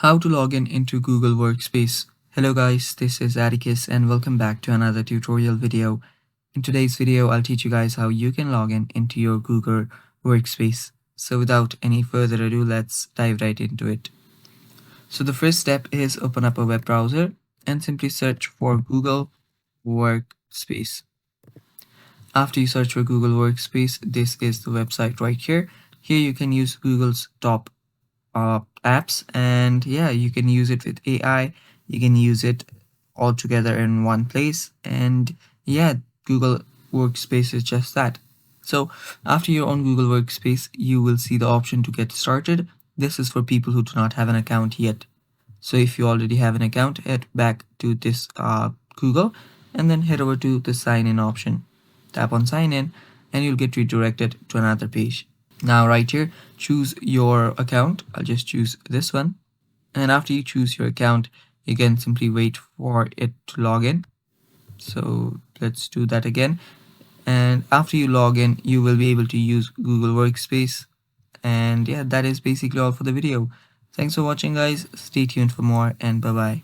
How to log in into Google Workspace. Hello guys, this is Atticus and welcome back to another tutorial video. In today's video, I'll teach you guys how you can log in into your Google Workspace. So without any further ado, let's dive right into it. So the first step is open up a web browser and simply search for Google Workspace. After you search for Google Workspace, this is the website right here. Here you can use Google's top apps, and yeah, you can use it with AI, you can use it all together in one place, and yeah, Google Workspace is just that. So after you're on Google Workspace, you will see the option to get started. This is for people who do not have an account yet. So if you already have an account, head back to this Google and then head over to the sign in option. Tap on sign in and you'll get redirected to another page. Now right here, choose your account. I'll just choose this one. And after you choose your account, you can simply wait for it to log in. So let's do that again. And after you log in, you will be able to use Google Workspace. And yeah, that is basically all for the video. Thanks for watching guys. Stay tuned for more and bye bye.